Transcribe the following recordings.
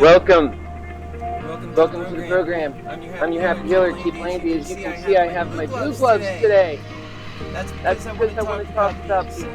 Welcome Welcome to the program. I'm your happy healer, Chief Landi. As you can see, I have my blue gloves today. That's because I want to talk about these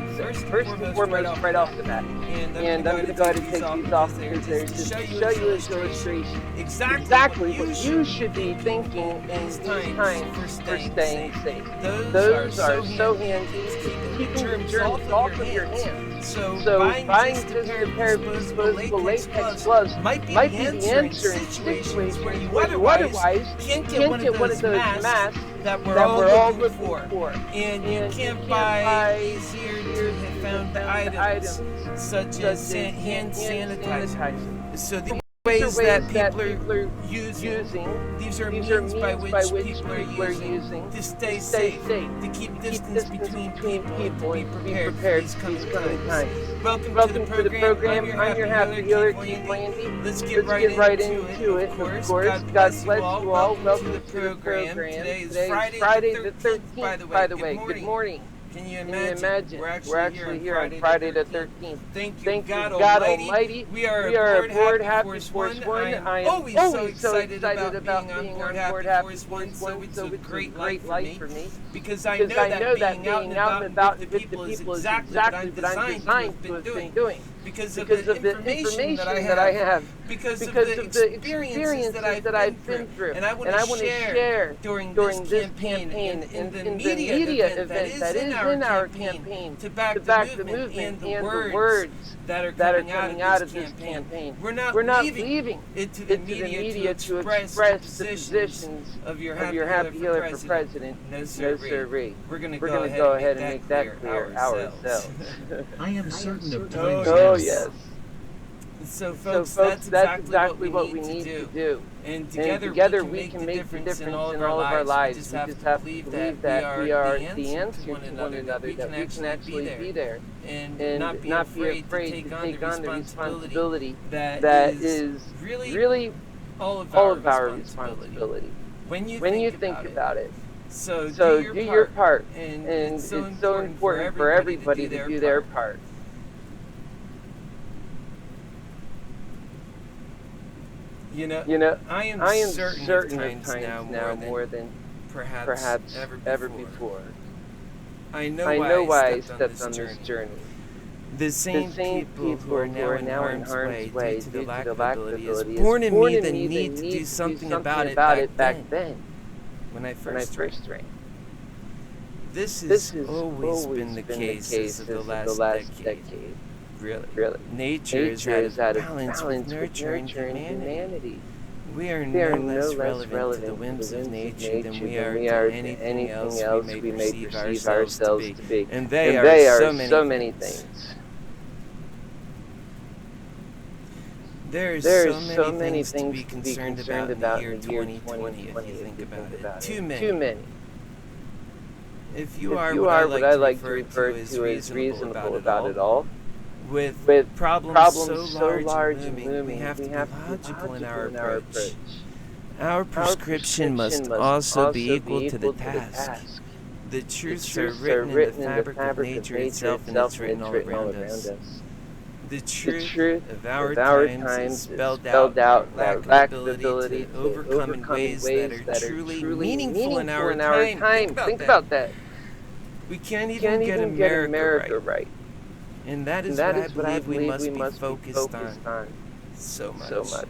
first and foremost right off the bat. And I'm going to go ahead and take these off because there's just to show you as illustration exactly what you should be thinking in these times for staying safe. Those are so handy, keeping the germs off of your hands. So buying just a pair of disposable latex gloves might be the answer in situations where you otherwise can't get one of those masks that we're all looking for. And you can't buy easier to have found items such as hand sanitizer. So these ways that people are using, these are means by which people are using to stay safe, to keep distance between people, and to be prepared for these coming times. Welcome to the program. I'm your happy healer, Chief Landi. Let's get right into it. Of course, God bless you all. Welcome to the program. Today is Friday the 13th, by the way. Good morning. Can you imagine? We're actually here on Friday the 13th. Thank you, God Almighty. We are aboard Happy Force One. I am always so excited about being on board Happy Force One, so it's a great life for me. Because I know that being out and about with the people is exactly what I'm designed to have been doing. Because of the information that I have. Because of the experiences that I've been through. And I want to share during this campaign and the media event that is in our campaign to back the movement and the words that are coming out of this campaign. We're not leaving it to the media to express the positions of your happy healer for president. No sirree. We're going to go ahead and make that clear ourselves. I am certain of times. Oh yes. So folks, that's exactly what we need to do. And together we can make the difference in all of our lives. We just have to believe that we are the answer to one another, that we can actually be there. And not be afraid to take on the responsibility that is really all of our responsibility. When you think about it. So do your part. And it's so important for everybody to do their part. You know, I am certain of times now more than perhaps ever before. I know why I stepped on this journey. The same people who are now in harm's way due to the lack of ability is born in me the need to do something about it back then, when I first drank. This has always been the case of the last decade. Really. Nature is out of balance with nurture and humanity. We are no less relevant to the whims of nature than we are to anything else we may perceive ourselves to be. And they are so many things. There are so many things to be concerned about in the year 2020 if you think about it. Too many. If you are what I like to refer to as reasonable about it all, with problems so large and looming, we have to be logical in our approach. Our prescription must also be equal to the task. The truths are written in the fabric of nature itself, and it's written all around us. The truth of our times is spelled out lack of ability to overcome in ways that are truly meaningful in our time. Think about that. We can't even get America right. And that is what I believe we must be focused on so much.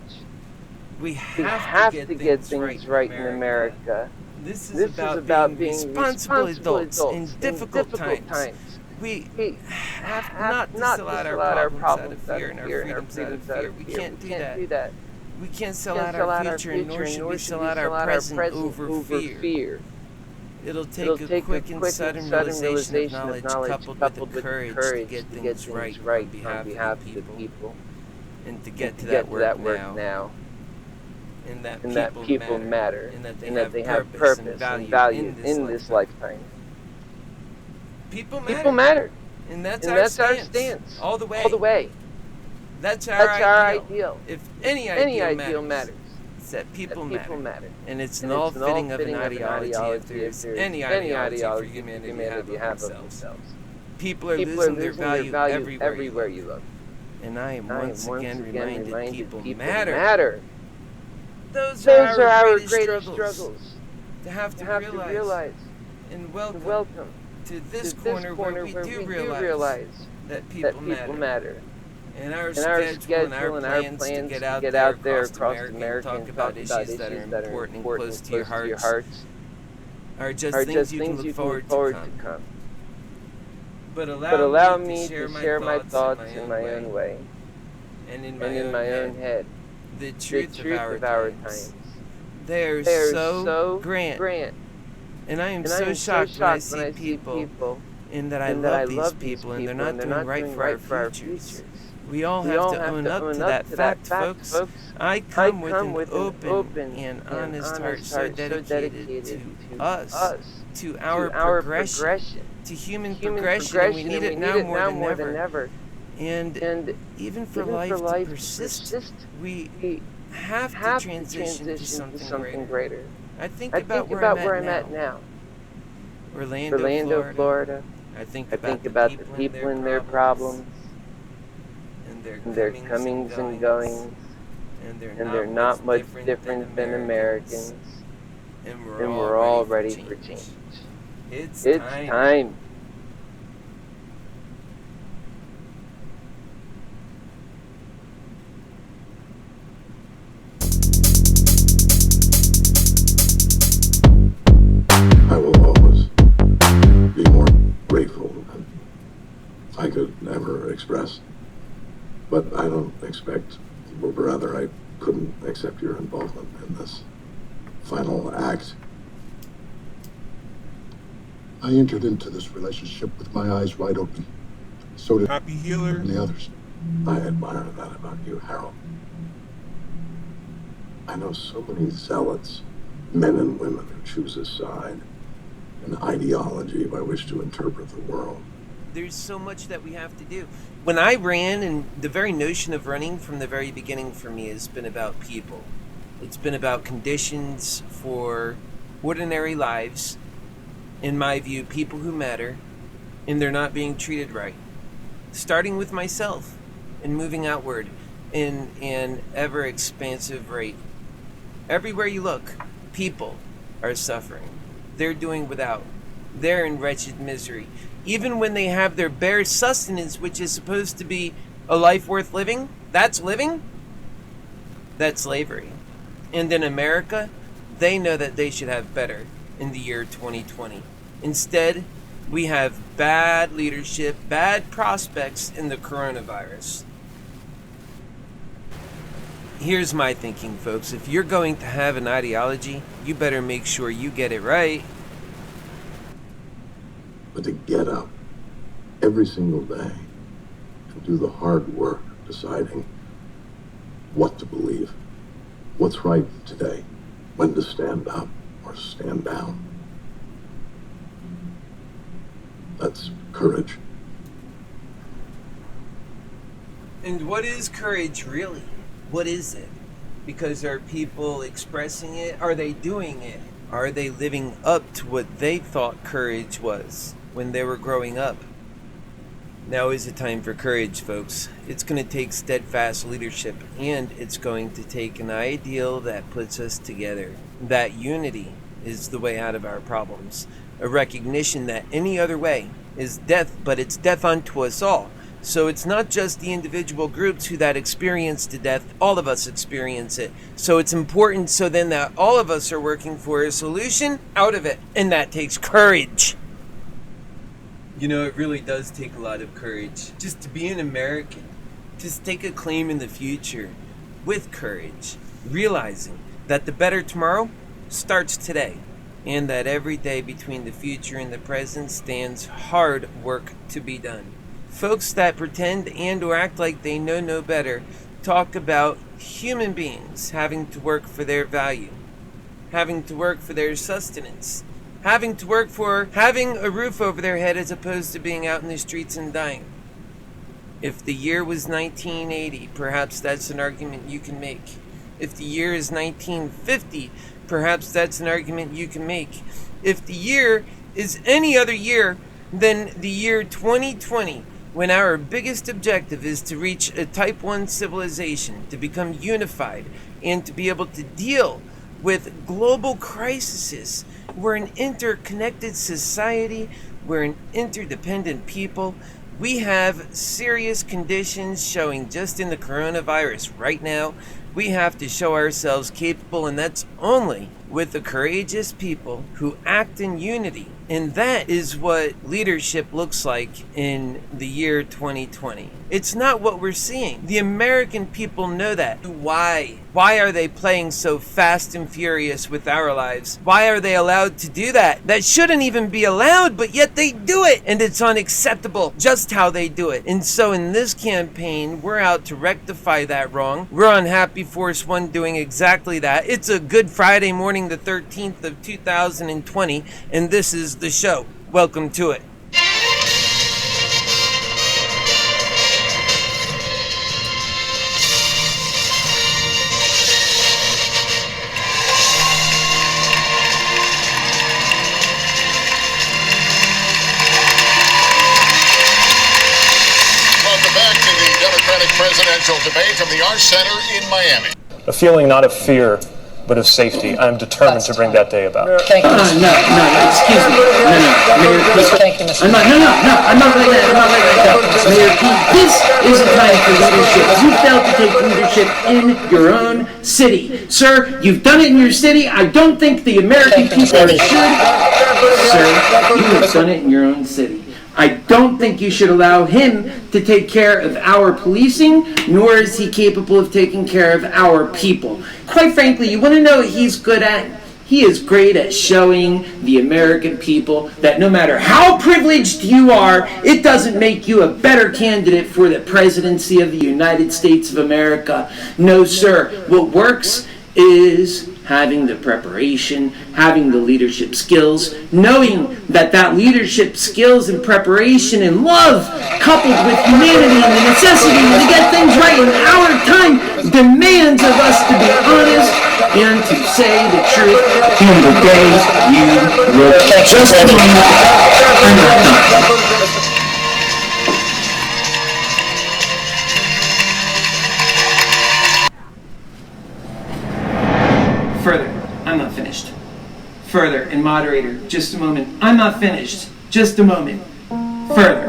We have to get things right in America. This is about being responsible adults in difficult times. We have not to sell out our problems out of fear and our freedoms out of fear. We can't do that. We can't sell out our future, nor should we sell out our present over fear. It'll take a quick and sudden realization of knowledge coupled with the courage to get things right on behalf of the people, and to get to that work now. And that people matter, and that they have purpose and value in this lifetime. People matter. And that's our stance. All the way. That's our ideal. If any ideal matters. That people matter. And it's an all fitting of an ideology if there's any ideology for humanity to have of themselves. People are losing their value everywhere you look. And I am once again reminded people matter. Those Those are are our our greatest struggles. To have to realize and welcome to this corner where we do realize that people matter. And our schedule and our plans to get out there across America and talk about issues that are important and close to your hearts are just things you can look forward to come. But allow me to share my thoughts in my own way and in my own head. The truth of our times. They are so grand. And I am so shocked when I see people and that I love these people and they're not doing right for our futures. We all have to own up to that fact, folks. I come with an open and honest heart so dedicated to us, to our progression, to human progression, and we need it now more than ever. And even for life to persist, we have to transition to something greater. I think about where I'm at now. Orlando, Florida. I think about the people and their problems, and their comings and goings, and they're not much different than Americans, and we're all ready for change. It's time. I will always be more grateful than I could ever express. But I don't expect, or rather I couldn't accept your involvement in this final act. I entered into this relationship with my eyes wide open. So did HappyHealer and the others. I admire that about you, Harold. I know so many zealots, men and women who choose a side, an ideology by which to interpret the world. There's so much that we have to do. When I ran, and the very notion of running from the very beginning for me has been about people. It's been about conditions for ordinary lives, in my view, people who matter, and they're not being treated right. Starting with myself and moving outward in an ever expansive rate. Everywhere you look, people are suffering. They're doing without. They're in wretched misery. Even when they have their bare sustenance, which is supposed to be a life worth living, that's living. That's slavery. And in America, they know that they should have better in the year 2020. Instead, we have bad leadership, bad prospects in the coronavirus. Here's my thinking, folks. If you're going to have an ideology, you better make sure you get it right. But to get up every single day and do the hard work deciding what to believe, what's right today, when to stand up or stand down. That's courage. And what is courage really? What is it? Because are people expressing it? Are they doing it? Are they living up to what they thought courage was when they were growing up? Now is the time for courage, folks. It's going to take steadfast leadership, and it's going to take an ideal that puts us together. That unity is the way out of our problems. A recognition that any other way is death, but it's death unto us all. So it's not just the individual groups who that experience the death, all of us experience it. So it's important so then that all of us are working for a solution out of it. And that takes courage. You know, it really does take a lot of courage just to be an American, to stake a claim in the future with courage, realizing that the better tomorrow starts today, and that every day between the future and the present stands hard work to be done. Folks that pretend and or act like they know no better talk about human beings having to work for their value, having to work for their sustenance, having to work for having a roof over their head as opposed to being out in the streets and dying. If the year was 1980, perhaps that's an argument you can make. If the year is 1950, perhaps that's an argument you can make. If the year is any other year than the year 2020, when our biggest objective is to reach a type 1 civilization, to become unified, and to be able to deal with global crises. We're an interconnected society. We're an interdependent people. We have serious conditions showing just in the coronavirus right now. We have to show ourselves capable, and that's only with the courageous people who act in unity. And that is what leadership looks like in the year 2020. It's not what we're seeing. The American people know that. Why? Why are they playing so fast and furious with our lives? Why are they allowed to do that? That shouldn't even be allowed, but yet they do it. And it's unacceptable just how they do it. And so in this campaign, we're out to rectify that wrong. We're on Happy Force One doing exactly that. It's a good Friday morning, the 13th of 2020, and this is the show. Welcome to it. Welcome back to the Democratic presidential debate from the Arts Center in Miami. A feeling not of fear, but of safety. I'm determined to bring that day about. Thank you. No, excuse me. Mayor, please. Thank you, Mr. I'm not letting that go. Mayor, this is a time for leadership. You failed to take leadership in your own city. Sir, you've done it in your city. I don't think the American people should. Sir, you have done it in your own city. I don't think you should allow him to take care of our policing, nor is he capable of taking care of our people. Quite frankly, you want to know what he's good at? He is great at showing the American people that no matter how privileged you are, it doesn't make you a better candidate for the presidency of the United States of America. No, sir. What works is having the preparation, having the leadership skills, knowing that leadership skills and preparation and love, coupled with humanity and the necessity to get things right in our time, demands of us to be honest and to say the truth in the days you will. Just a moment. I'm not done. Further, I'm not finished. Further, and moderator, just a moment. I'm not finished. Just a moment. Further.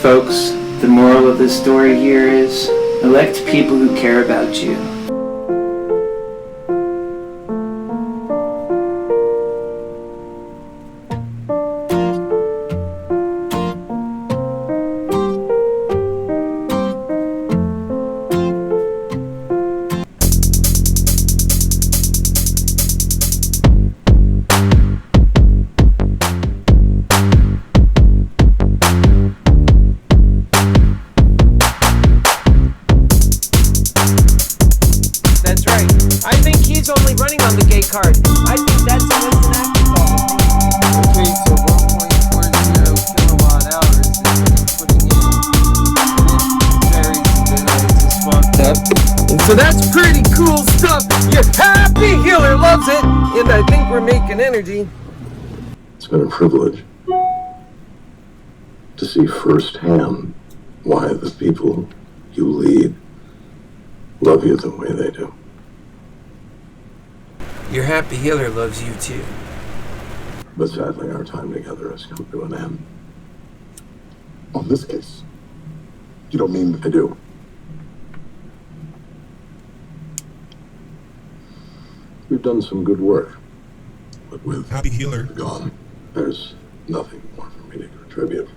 Folks, the moral of the story here is elect people who care about you. So that's pretty cool stuff. Your HappyHealer loves it, and I think we're making energy. It's been a privilege to see firsthand why the people you lead love you the way they do. Your HappyHealer loves you too. But sadly, our time together has come to an end. On this case, you don't mean I do. We've done some good work, but with HappyHealer gone, there's nothing more for me to contribute.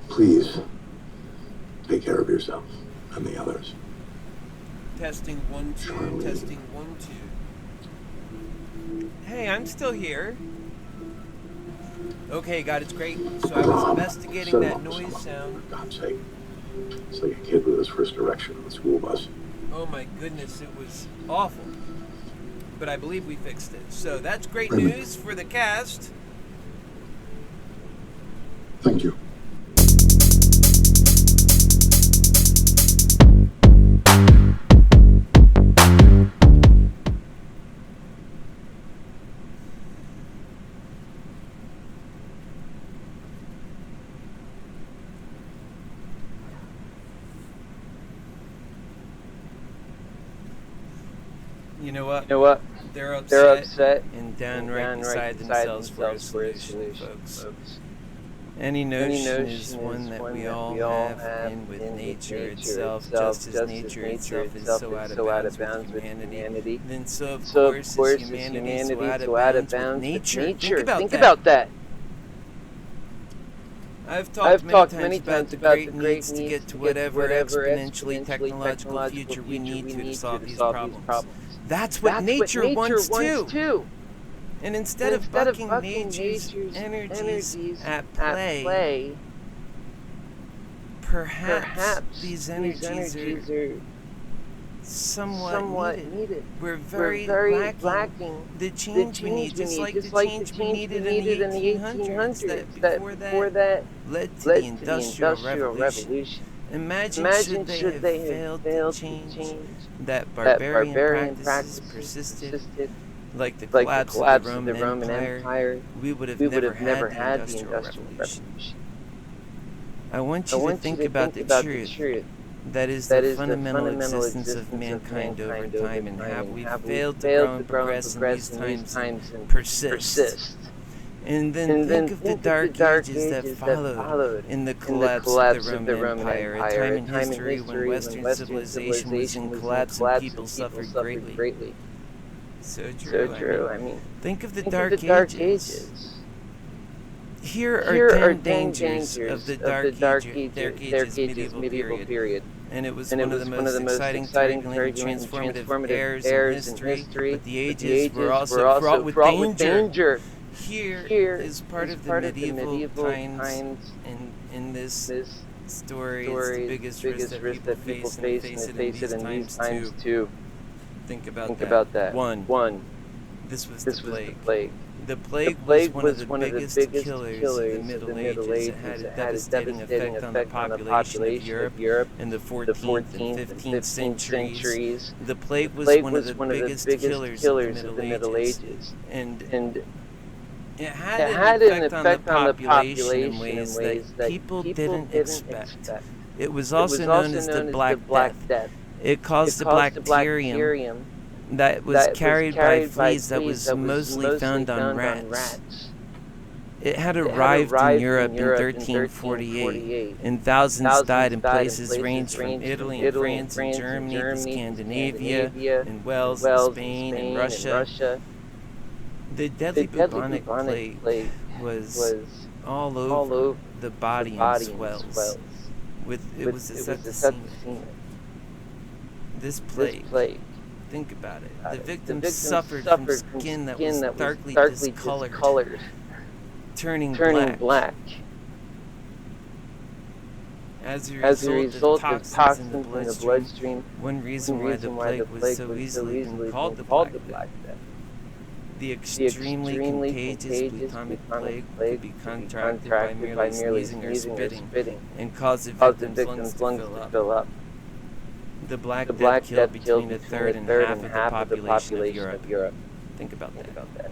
Please take care of yourself and the others. Testing 1 2. Charlie. Testing 1 2. Hey, I'm still here. Okay, God, it's great. So I was investigating that noise sound. For God's sake. It's like a kid with his first direction on the school bus. Oh my goodness, it was awful. But I believe we fixed it. So that's great Raymond. news for the cast. Thank you. You know what? They're upset and downright beside themselves for a solution, folks. Any notion is one that we all have, and with nature itself, just as nature itself is so out of bounds with humanity, then so of course is humanity so out of bounds with nature. Think about that. I've talked many times about the great needs to get to whatever exponentially technological future we need to solve these problems. That's what nature wants too. And instead of bucking nature's energies at play, perhaps these energies are somewhat needed. We're very lacking the change we need, just like the change we needed in the 1800s that before that led to the Industrial Revolution. Imagine should they have failed to change that barbarian practices persisted, like the collapse of the Roman Empire, we would have never had the Industrial Revolution. I want you to think about the truth that is the fundamental existence of mankind over time, and have we failed to grow and progress in these times and persist. And then think of the dark ages that followed in the collapse of the Roman Empire, a time in history when Western civilization was in collapse and people suffered greatly. So true. I mean, think of the dark ages. Here are 10 dangers of the dark ages medieval period. And it was one of the most exciting, turbulent, and transformative eras in history. But the ages were also fraught with danger. Here is part of the medieval times, and in this story, it's the biggest risk that people face and face it in these times too. Think about that. One. This was the plague. The plague was one of the biggest killers of the Middle Ages. It had a devastating effect on the population of Europe in the 14th and 15th centuries. The plague was one of the biggest killers of the Middle Ages. And it had an effect on the population in ways that people didn't expect. It was also known as the Black Death. It caused a bacterium that was carried by fleas that was mostly found on rats. It had arrived in Europe in 1348, and thousands died in places ranged from Italy and France and Germany to Scandinavia and Wales and Spain and Russia. The deadly bubonic plague was all over the body and swells. It was a septicemia. This plague. Think about it. The victims suffered from skin that was darkly discolored, turning black. As a result of toxins in the bloodstream, one reason why the plague was so easily called the Black Death. The extremely contagious bubonic plague could be contracted by merely sneezing or spitting and cause the victim's lungs to fill up. The Black Death killed between a third and half of the population of Europe. Think about that.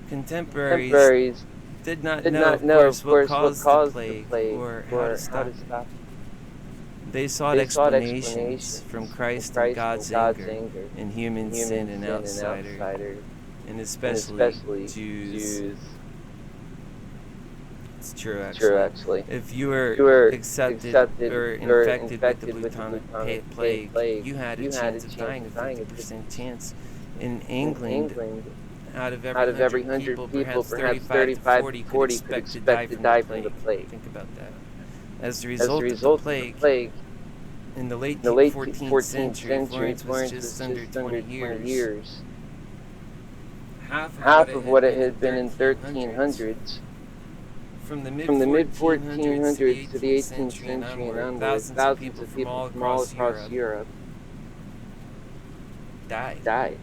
Contemporaries did not know, of course, what caused the plague or how to stop it. They sought explanations from Christ and God's anger and human sin and outsiders, and especially Jews. It's true, actually. If you were accepted or infected with the bubonic plague, you had a chance of dying, a 50% chance. In England, out of every 100 people, perhaps 35 to 40 could expect to die from the plague. Think about that. As a result of the plague, in the late 14th century, Florence was just under 20 years. Half of what it had been in 1300s. From the mid-1400s to the 18th century and onward, thousands of people from all across Europe died.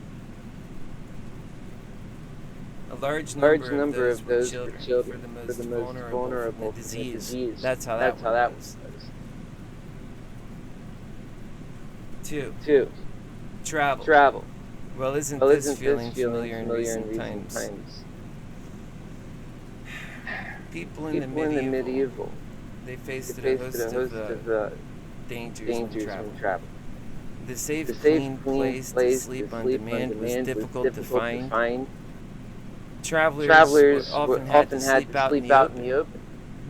A large number of those were children, for the most vulnerable to the disease. That's how that was. 2. Travel. Well, isn't this feeling familiar in recent times? People in the medieval, they faced a host of dangers from travel. The safe, clean place to sleep on demand was difficult to find. Travelers often had to sleep out in the open.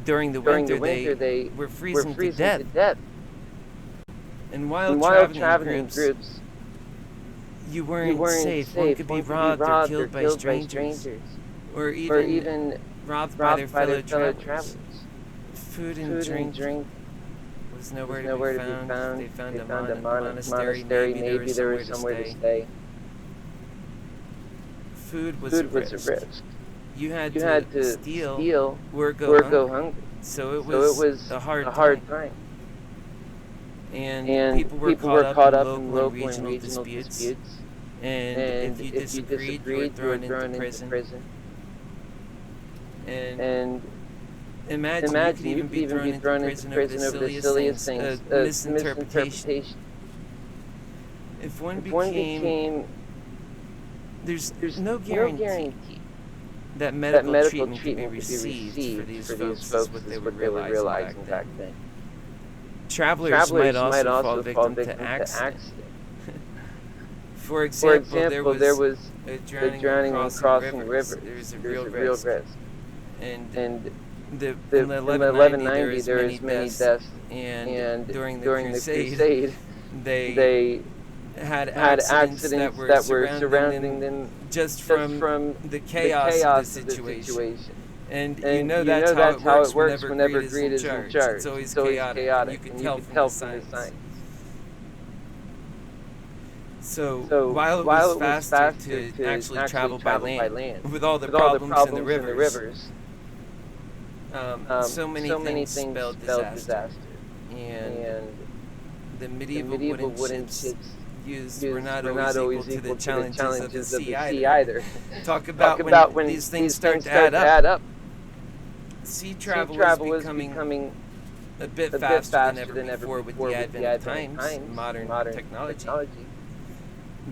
During the winter, they were freezing to death. And while traveling in groups, you weren't safe. One could be robbed or killed by strangers, or even robbed by their fellow travelers. Food and drink was nowhere to be found. They found a monastery. Maybe there was somewhere to stay. Food was a risk. You had to steal or go hungry. So it was a hard time. And people were caught up in local and regional disputes. And if you disagreed, you were thrown into prison. And imagine you could even be thrown into prison over the silliest things, misinterpretation. If one became, there's no guarantee that medical treatment could be received for these folks, is what they were realizing back then. Travelers might also fall victim to accident. For example, there was a drowning when crossing rivers. There was a real risk. And in the 1190, there was many deaths. And during the Crusade, they had accidents that were surrounding them just from the chaos of the situation. And you know that's how it works whenever greed is in charge. It's always chaotic. You can tell from the signs. So while it was faster to actually travel by land, with all the problems in the rivers, so many things spelled disaster. And the medieval wooden ships used were not always equal to the challenges of the sea either. Talk about when these things start to add up. Sea travel was becoming a bit faster than ever before with the advent of times, modern technology.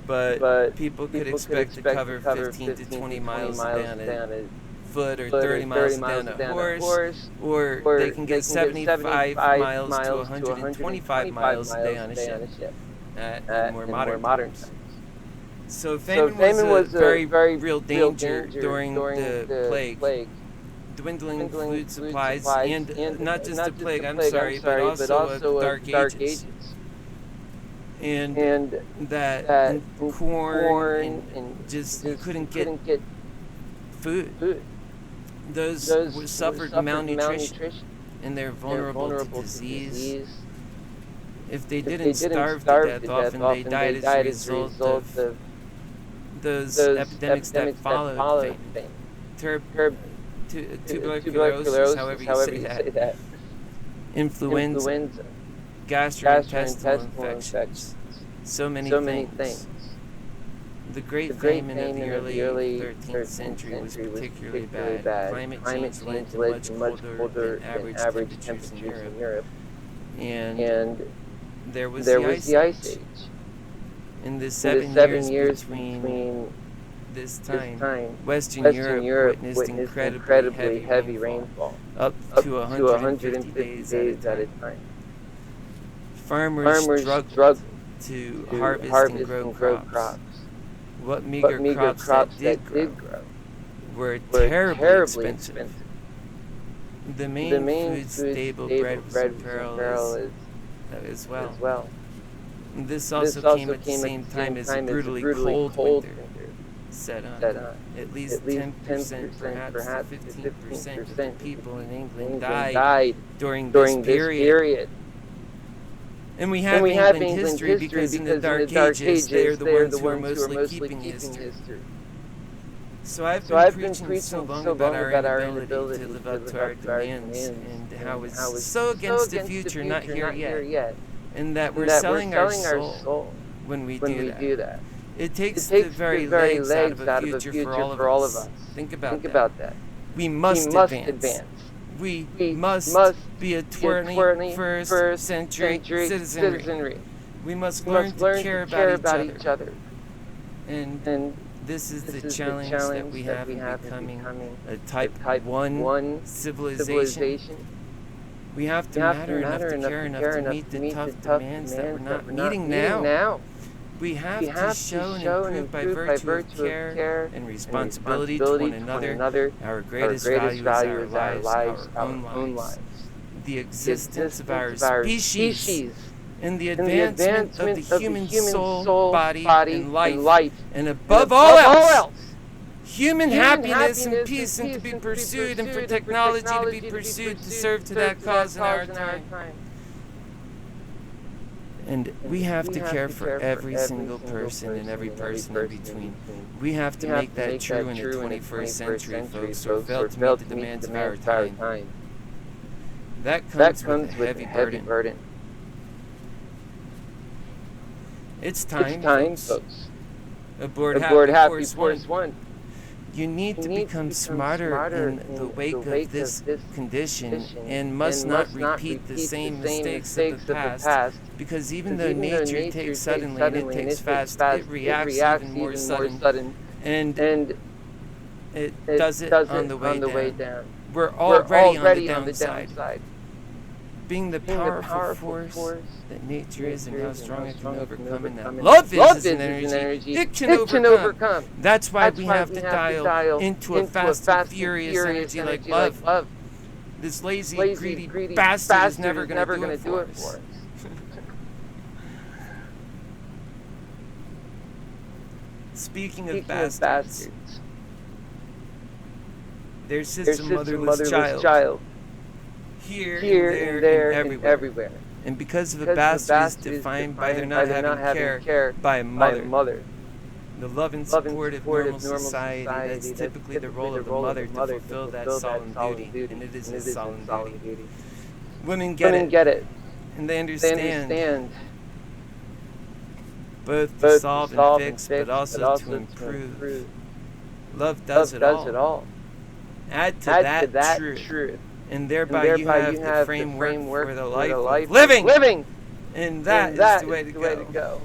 But people could expect to cover 15 to 20 miles down a foot or 30 miles down a horse, or they can get 75 miles to 125 miles a day on a ship at more modern times. So famine was a very real danger during the plague. Dwindling food supplies, and not just the plague, but also Dark Ages. And that corn and just you couldn't get food. Those suffered malnutrition, and they're vulnerable to disease. If they didn't starve to death, often they died as a result of those epidemics that followed famine. Tuberculosis, however you say that. Influenza. Gastrointestinal infections. So many things. The Great Famine of the early 13th century was particularly bad. Climate change led to much colder than average temperatures in Europe. And there was the Ice Age. In the 7 years between this time, Western Europe witnessed incredibly heavy rainfall, up to 150 days at a time. Farmers struggled to harvest and grow crops. What meager crops that did grow were terribly expensive. The main food staple bread was in peril as well. This also came at the same time as a brutally cold winter set on. At least 10%, perhaps 15% of the people in England died during this period. And we have England history because in the Dark Ages, they're the ones who are mostly keeping history. So I've been preaching so long about our inability to live up to our demands and how it's so against the future, not here yet. And that we're selling our soul when we do that. It takes the very legs out of a future for all of us. Think about that. We must advance. We must be a 21st century citizenry. We must learn to care about each other. And this is the challenge that we have in becoming a type 1 civilization. We have to matter enough to care enough to meet the tough demands that we're not meeting now. We have to show and improve by virtue of care and responsibility to one another. Our greatest value is our lives, our own lives. The existence of our species and the advancement of the human soul, body, and life. And above all else, human happiness and peace and to be pursued, and for technology to be pursued to serve to that cause in our time. And we have to care for every single person and every person in between. We have to make that true in the 21st century, folks, or fail to meet the demands of our time. That comes with a heavy burden. It's time, folks. Aboard Happy Force One. You need to become smarter in the wake of this condition and must not repeat the same mistakes of the past, because even though nature takes suddenly and it takes fast, it reacts even more sudden, and it does it on the way down. We're already on the downside. Being the powerful force that nature is and how strong it can overcome, and that love is an energy it can overcome. That's why we have to dial into a fast and furious energy like love. This lazy, greedy bastard is never going to do it for us. Speaking of bastards, there's just a motherless child. Here and there, and everywhere. And because of a bastard is defined by their not having care by a mother. The love and support of normal society, that's typically the role of the mother to fulfill that solemn duty, and it is a solemn duty. Women get it, and they understand both to solve and fix, but also to improve. Love does it all. Add to that truth. And thereby you have the framework for the life of living. And that is the way to go.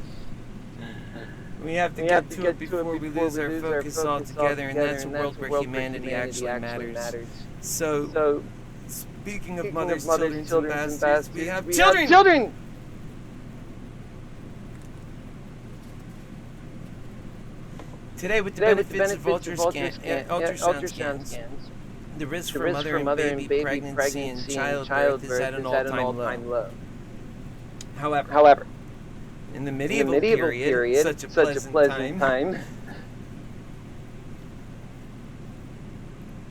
We have to get to it before we lose our focus altogether, and that's a world where humanity actually matters. So, speaking of mothers, children, and bastards, we have children! Today, with the benefits of ultrasound scans, the risk for mother and baby pregnancy and childbirth is at an all-time low. However, in the medieval period, such a pleasant time,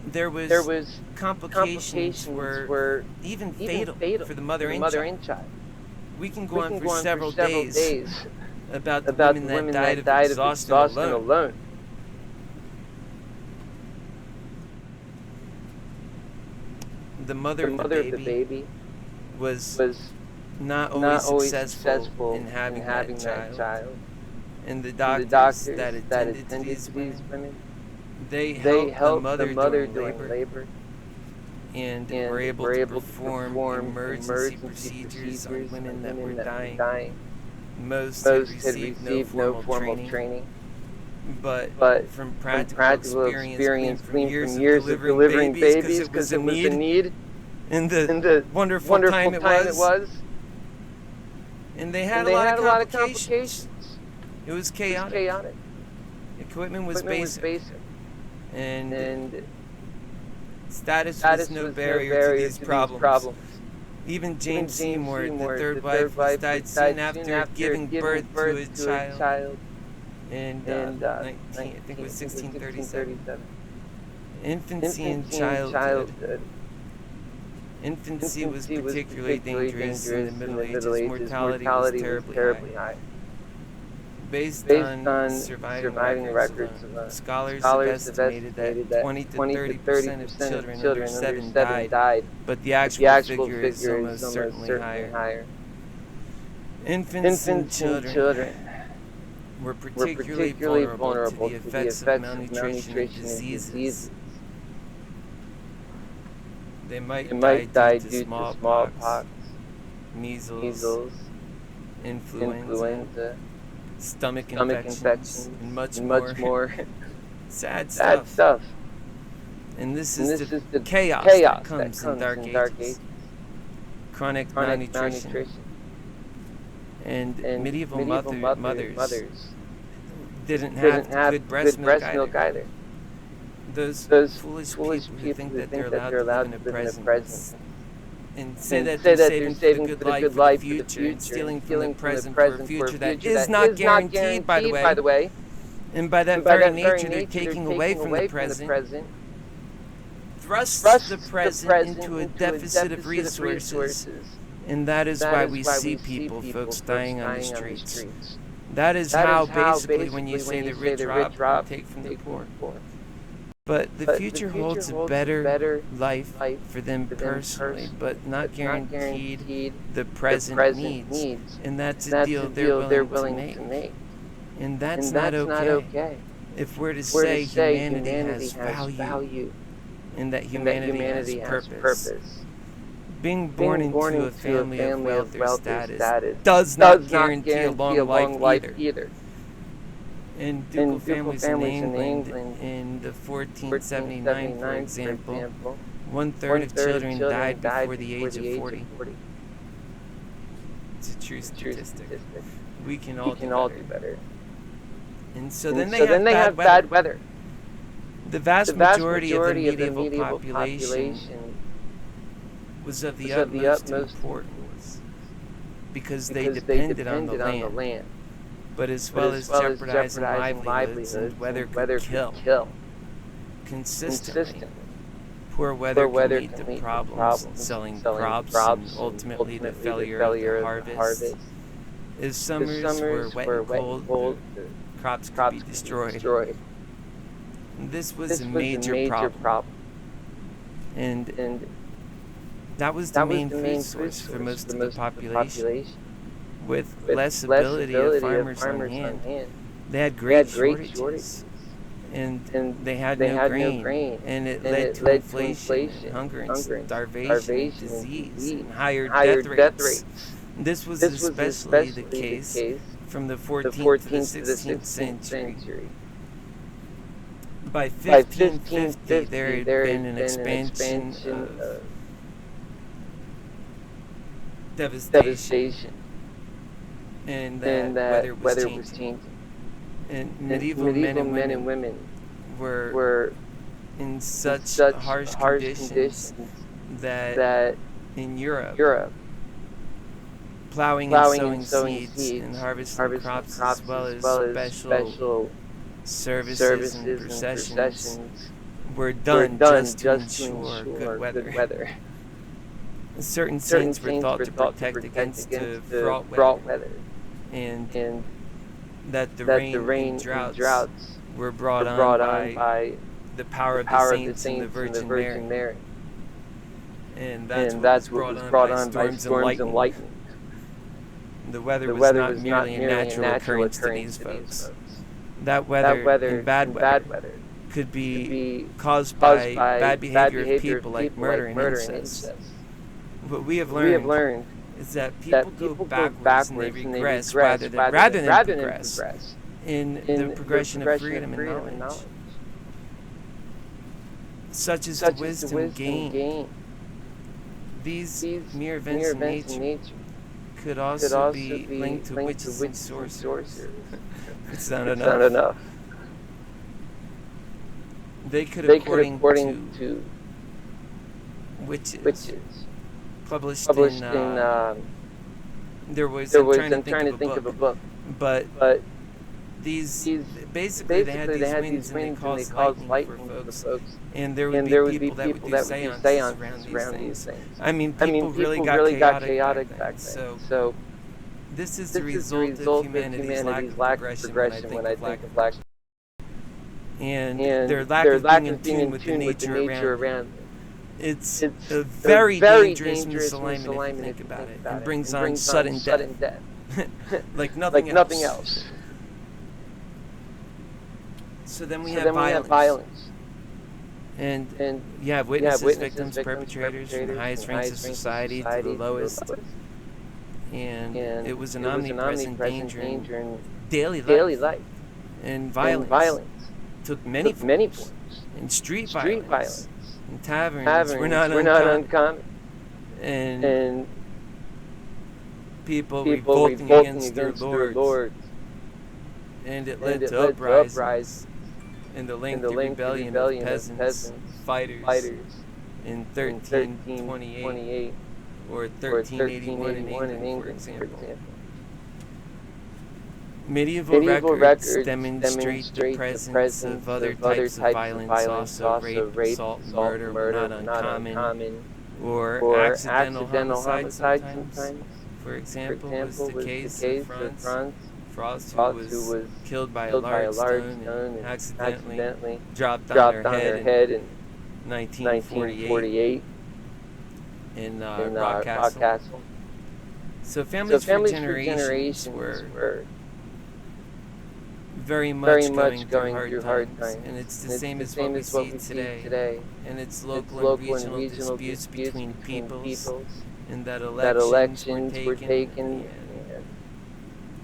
there was complications were even fatal for the mother and child. We can go on for several days about the women that died of exhaustion alone. The mother of the baby was not always successful in having that child. And the doctors that attended to these women, they helped the mother during labor and were able to perform emergency procedures on women that were dying. Most had received no formal training. But from practical experience from years of delivering babies, because it was a need, and the wonderful time it was, and they had a lot of complications. It was chaotic. Equipment was basic, and status was no barrier to these problems. Even James Seymour, the third wife, died soon after giving birth to a child. And I think it was 1637. Infancy and childhood. Infancy was particularly dangerous in the Middle Ages. Mortality was terribly high. Based on surviving records, scholars have estimated that 20 to 30% of children under 7 died, but the actual figure is almost certainly higher. Infants and children were particularly vulnerable to the effects of malnutrition and diseases. They might die due to smallpox, measles, influenza, stomach infections, and much more. Sad stuff. And this is the chaos that comes in dark ages. chronic malnutrition. And medieval mothers didn't have good breast milk either. Those foolish people who think that they're allowed to live in the present and say that they're saving for the good life for the future and stealing from the present for a future that is not guaranteed, by the way. And by that very nature, they're taking away from the present, thrust the present into a deficit of resources. And that is why we see people, folks, dying on the streets. That is how, basically, when you say the rich rob, take from the poor. But the future holds a better life for them personally, but not guaranteed the present needs. And that's a deal they're willing to make. And that's not okay. If we're to say humanity has value and that humanity has purpose. Being born into a family of wealth or status does not guarantee a long life either. In ducal families in England, in the 1479, for example, 1/3 of children died before the age of 40. It's a true statistic. We can all do better. And so then they have bad weather. The vast majority of the medieval population was of the utmost importance because they depended on the land. But as well as jeopardizing livelihoods and weather could kill consistently. Poor weather can lead to problems in selling crops and ultimately the failure of the harvest. If summers were wet and cold, the crops could be destroyed. And this was a major problem. And that was the main food source for most of the population. With less ability of farmers on hand, they had great shortages, and they had no grain, and it led to inflation, and hunger, and starvation, disease, and higher death rates. This was especially the case from the 14th to the 16th century. By 1550, there had been an expansion of devastation. And that weather was changing. And medieval men and women were in such harsh conditions that in Europe, plowing and sowing seeds and harvesting crops as well as special services and processions were done just to ensure good weather. Certain saints were thought to protect against fraught weather. And that the rain and droughts were brought on by the power of the saints and the Virgin Mary. And that's what was brought on by storms and lightning. The weather was not merely a natural occurrence to these folks. That weather and bad weather could be caused by bad behavior of people like murder and incest. What we have learned is that people go backwards and they regress rather than progress in the progression of freedom and knowledge. Such is the wisdom gained. These mere events in nature could also be linked to witches and sorcerers. It's not enough. They could, according to witches, published in there was I'm trying to think of a book, but these basically they had these winds and they caused lightning for folks, and there would be people that would do seances around these things. I mean, people really got chaotic back then. So this is the result of humanity's lack of progression when I think of lack, and their lack of being in tune with the nature around them. It's a very dangerous misalignment if you think about it, and brings on sudden death, like nothing else. So then we have violence. And you have witnesses, victims, perpetrators, from the highest ranks of society to the lowest. And it was an omnipresent danger in daily life. And violence took many forms. And street violence. And taverns were not uncommon. And people revolting against their lords. And it led to uprisings and the lengthy rebellion of peasants, fighters in 1328 or 1381 in England, for example. Medieval records demonstrate the presence of other types of violence, also rape, assault, murder were not uncommon, or accidental homicide sometimes. For example, was the case of Franz, who was killed by a large stone and accidentally dropped on her head in 1948 in Rock Castle. So families for generations were very much going through hard times, and it's the same as what we see today. And it's local and regional disputes between peoples, and that elections were taken.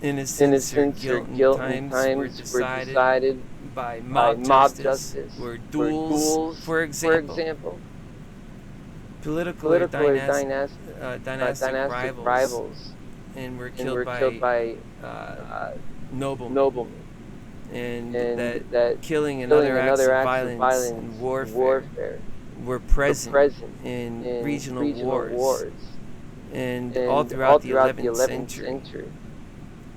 Innocence or guilt in times were decided by mob justice or duels, for example. Political or dynastic rivals, and were killed by noblemen. And that killing and other acts of violence and warfare were present in regional wars and all throughout the 11th century.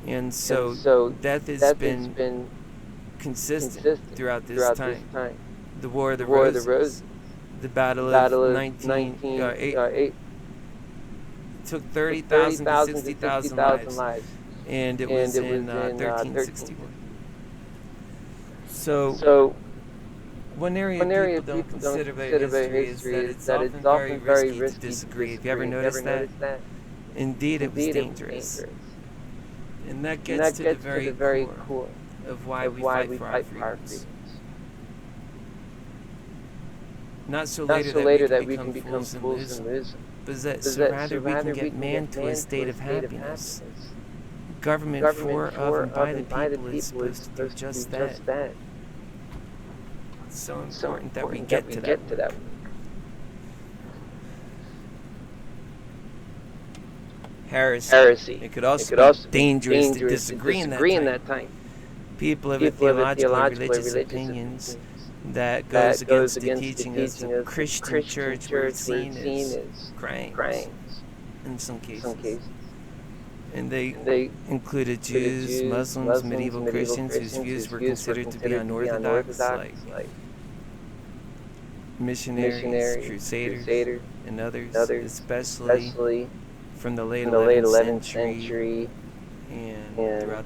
And so death has been consistent throughout this time. The War of the Roses, the Battle of 1908 took 30,000 to 60,000 lives, and it was in 1361. So one area people don't consider about history is that it's often very risky to disagree. Have you ever noticed that? Indeed, it was dangerous. And that gets to the very core of why we fight for our freedoms. Not so later that we can become fools and lose, but so rather we can get man to a state of happiness. Government for, of, and by the people is supposed to do just that. It's so important that we get to that. Heresy. It could also be dangerous to disagree in that time. People have theological or religious opinions that goes against the teaching of the Christian church, where it's seen as crimes in some cases. And they included Jews, Muslims, medieval Christians whose views were considered to be unorthodox, like missionaries, crusaders, and others, especially from the late 11th century and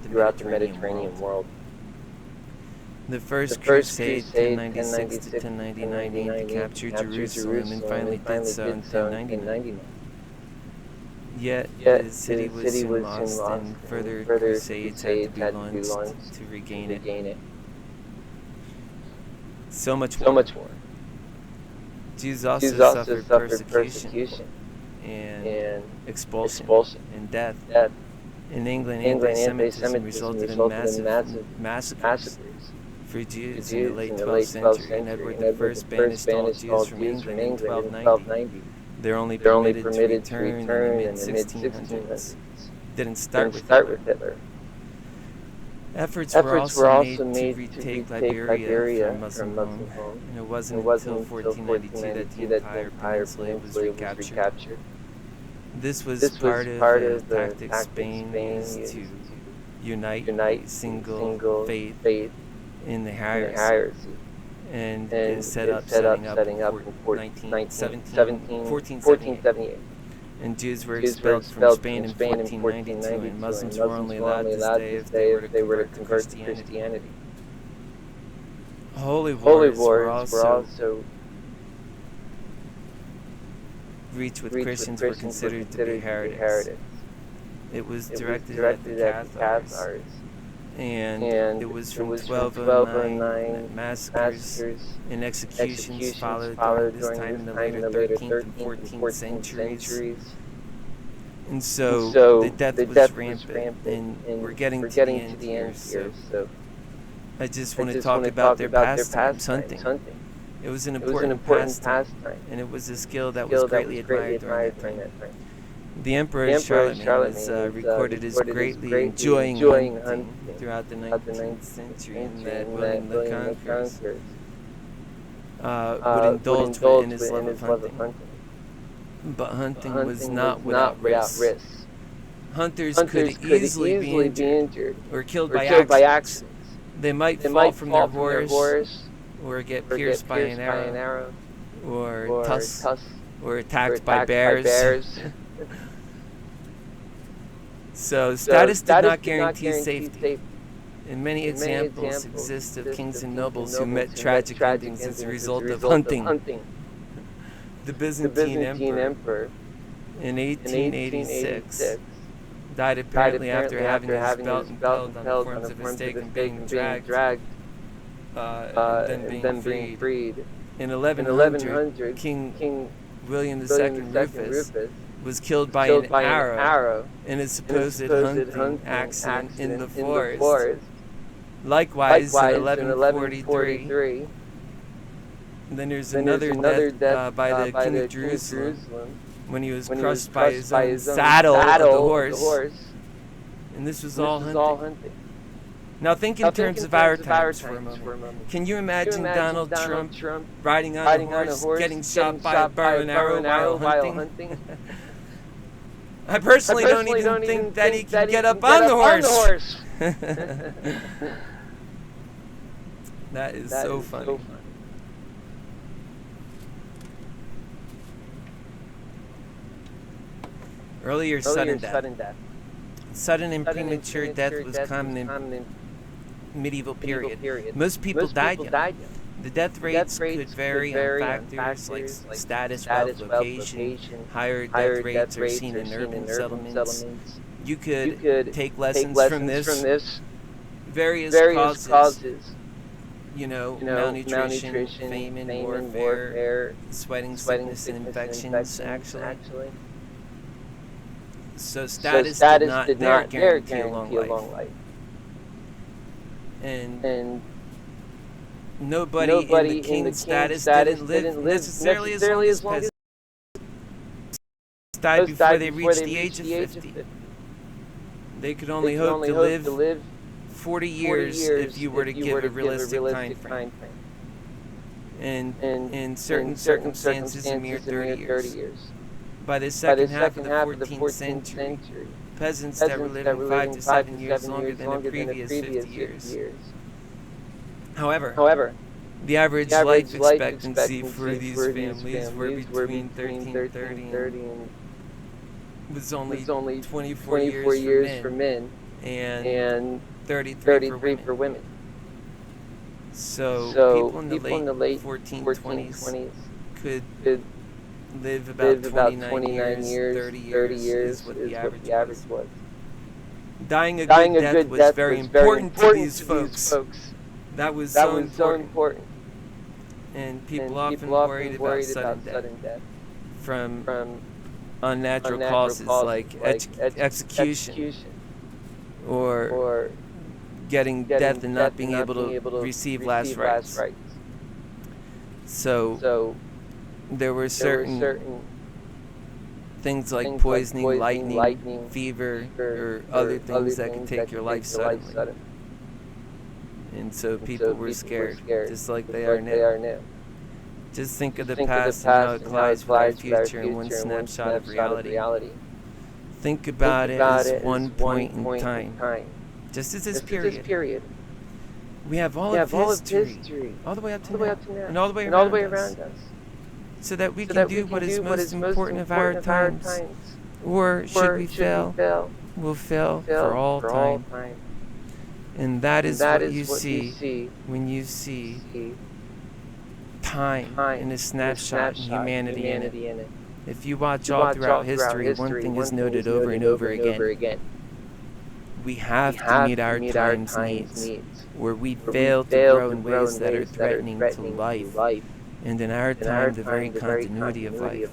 throughout the Mediterranean world. The First Crusade, 1096 to 1099, aimed to capture Jerusalem and finally did so in 1099. Yet the city was soon lost, and further crusades had to be launched to regain it. So much war. Jews also suffered persecution and expulsion and death. In England, anti-Semitism resulted in massive massacres for Jews in the late 12th century, and Edward I banished all Jews from England in 1290. They're only permitted to return in the mid-1600s. Didn't start with Hitler. Efforts were also made to retake Liberia from Muslim home, and it wasn't until 1492 that the entire peninsula was recaptured. This was part of the tactic Spain used to unite a single faith in the heresy, and setting up in 1478. And Jews were expelled from Spain in 1492, and Muslims were only allowed to stay if they were to convert to Christianity. Holy wars were also reached with Christians were considered to be heretics. It was directed at the Cathars, and it was from 1209 that massacres and executions followed during this time in the later 13th and 14th centuries. And so the death was rampant, and we're getting to the end here, so I just want to talk about their pastimes, hunting. It was an important pastime, and it was a skill that was greatly admired during that time. The Emperor Charlemagne is recorded as greatly enjoying hunting throughout the 19th century, and that William the Conqueror would indulge in his love of hunting. But hunting was not without risk. Hunters could easily be injured or killed by accidents. They might fall from their horse, or get pierced by an arrow, or tusked, or attacked by bears. So status did not guarantee safety. And many examples exist of kings and nobles who met tragic endings as a result of hunting. The Byzantine Emperor in 1886 died apparently after having his belt impaled on the horns of a stake and being dragged and then being freed. In 1100, King William II Rufus was killed by an arrow in a supposed hunting accident in the forest. Likewise, in 1143, then there's another death by the King of Jerusalem when he was crushed by his own saddle of the horse. And this was all hunting. Now think in terms of our times for a moment. Can you imagine Donald Trump riding on a horse, getting shot by a bow and arrow while hunting? I personally don't even think that he can get up on the horse. That is so funny. Earlier, sudden death. Sudden and premature death was common in medieval period. Most people died young. The death rates could vary on factors like status, wealth, location. Higher death rates are seen in urban settlements. You could take lessons from this. Various causes. Malnutrition, famine, warfare, sweating, sickness, and infections, actually. So status did not guarantee a long life. And nobody in the king's status didn't live necessarily as long as peasants. Died before they reached the age of 50. They could only hope to live 40 years if you were to give a realistic time frame. And in certain circumstances, a mere 30 years. By the second half of the 14th century, peasants that were living 5 to 7 years longer than the previous 50 years. However, the average life expectancy for these families were between 1330 and was only 24 years for men and 33 for women. So people in the late 1420s could live about 29 years, 30 years is what the average was. Dying a good death was very important to these folks. That was so important. And people often worried about sudden death from unnatural causes like execution or getting death and not being able to receive last rites. So there were certain things like poisoning, lightning, fever, or other things that could take your life suddenly. And so people were scared, just like they are now. Just think of the past and how it collides with our future in one snapshot of reality. Think about it as one point in time. Just as this period. We have all of history, all the way up to now, and all the way around us. So that we can do what is most important of our times. Or should we fail, we'll fail for all time. And that is what you see when you see time in a snapshot and humanity in it. If you watch all throughout history, one thing is noted over and over again. We have to meet our time's needs, where we fail to grow in ways that are threatening to life, and in our time, the very continuity of life.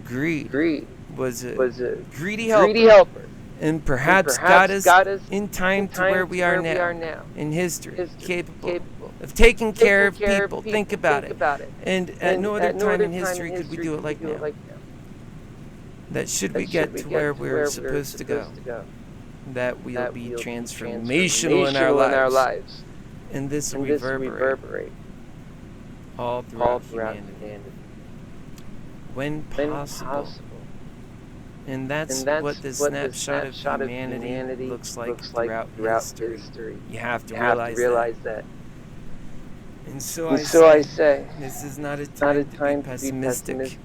Greed was a greedy helper. And perhaps got us in time to where we are now, in history, capable of taking care of people. Think about it. And at no other time in history could we do it like now. that should we get to where we're supposed to go, that we'll be transformational in our lives, and this will reverberate all throughout humanity. When possible. And that's what this snapshot of humanity looks like throughout history. You have to realize that. And so I say, this is not a time to be pessimistic.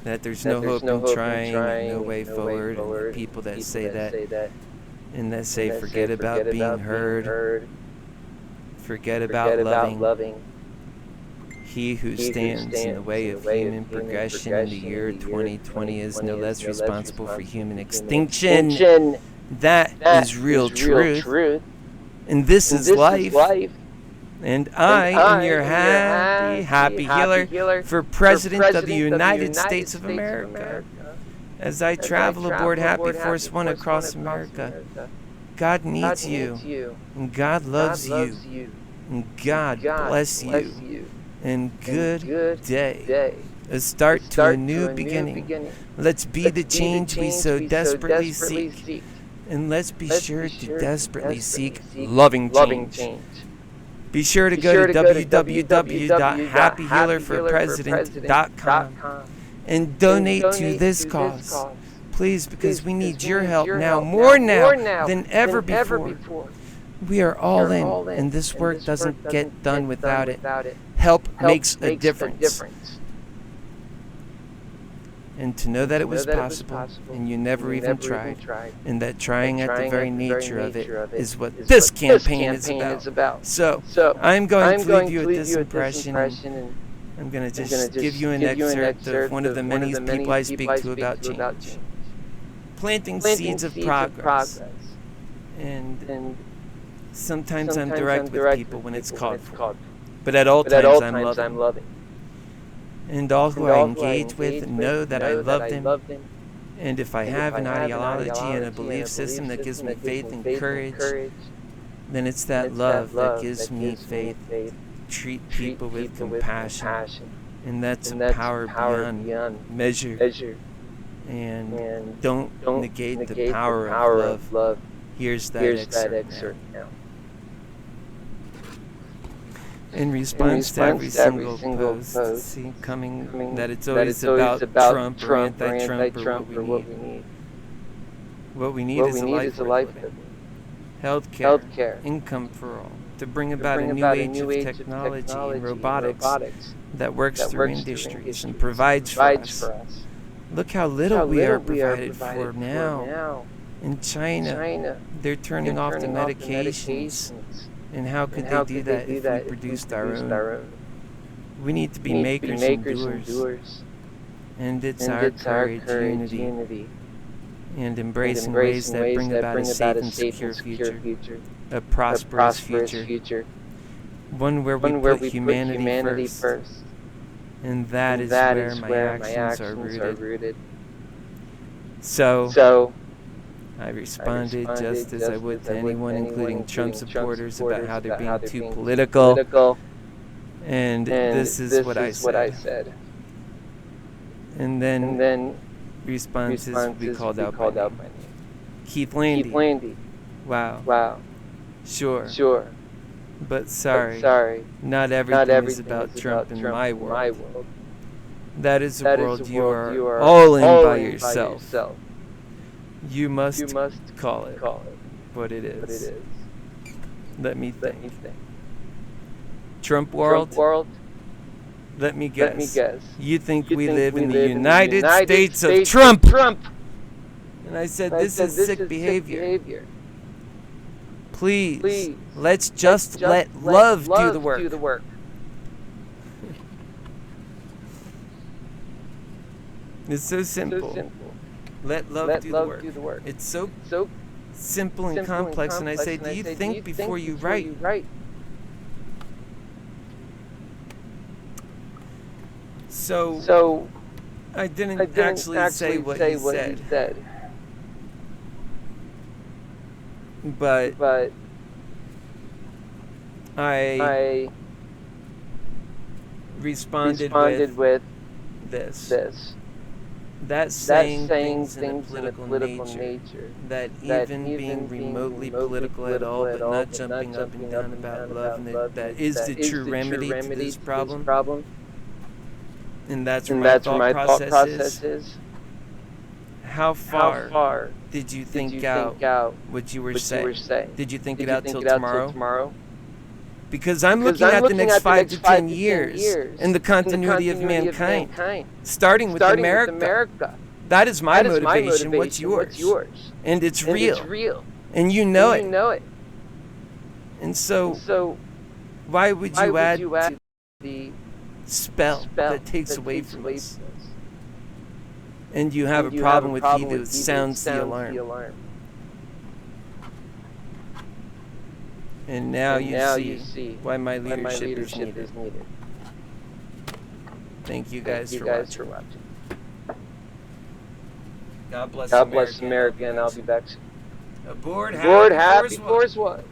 That there's no hope in trying, no way forward. And the people that say that, and that say forget about being heard, forget about loving. He who stands in the way of human progression in the year 2020 is no less responsible for human extinction. That is real truth. And this is life. And I am your happy healer for President of the United States of America. As I travel aboard Happy Force One across America, God needs you, and God loves you, and God bless you. And good day. A start to a new beginning. Let's be the change we so desperately seek. And let's be sure to desperately seek loving change. Be sure to go to www.happyhealerforpresident.com and donate to this cause. Please, because we need your help now, more now than ever before. We are all in, and this work doesn't get done without it. Help makes a difference. And to know that it was possible, and you never even tried, and that trying at the very nature of it is what this campaign is about. So, I'm going to leave you with this impression, and I'm going to just give you an excerpt of one of the many people I speak to about change. Planting seeds of progress. And sometimes I'm direct with people when it's called for. But at all times I'm loving. And all who I engage with know that I love them. And if I have an ideology and a belief system that gives me faith and courage, then it's that love that gives me faith. Treat people with compassion. And that's a power beyond measure. And don't negate the power of love. Here's that excerpt now. In response to every single post, coming that it's always about Trump or anti-Trump or what we need. What we need is a life worth living. Healthcare, income for all, to bring about a new age of technology and robotics that works through industries and provides for us. Look how little we are provided for now. In China, they're turning off the medications. And how could they do that if we produced our own? We need to be makers and doers. And it's our courage, unity, and embracing ways that bring about a safe and secure future, a prosperous future, one where we put humanity first. And that is where my actions are rooted. So I responded just as I would to anyone, including Trump supporters, about how they're being too political. And this is what I said. And then responses would be called out by name. Keith Landi. Wow. Sure. But sorry. Not everything is about Trump in my world. That is a world you are all in by yourself. You must call it what it is. Let me think. Trump world? Let me guess. You think we live in the United States of Trump? And I said, this is sick behavior. Please, let's just let love do the work. It's so simple. Let love do the work. It's so simple and complex. And I say, do you think before you write? So I didn't actually say what he said. But I responded with this. That's saying things in a political nature, that even being remotely political at all, but not jumping up and down about love, and that is the true remedy to this problem. And that's where my thought process is. How far did you think out what you were saying? Did you think it out till tomorrow? Because I'm looking at the next 5 to 10 years in the continuity of mankind, starting with America. That is my motivation. What's yours? And it's real. And you know it. And so, why would you add to the spell that takes away from us? And you have a problem with he that sounds the alarm. And now you see why my leadership is needed. Thank you guys for watching. God bless America, and I'll be back soon. Aboard Happy Force One.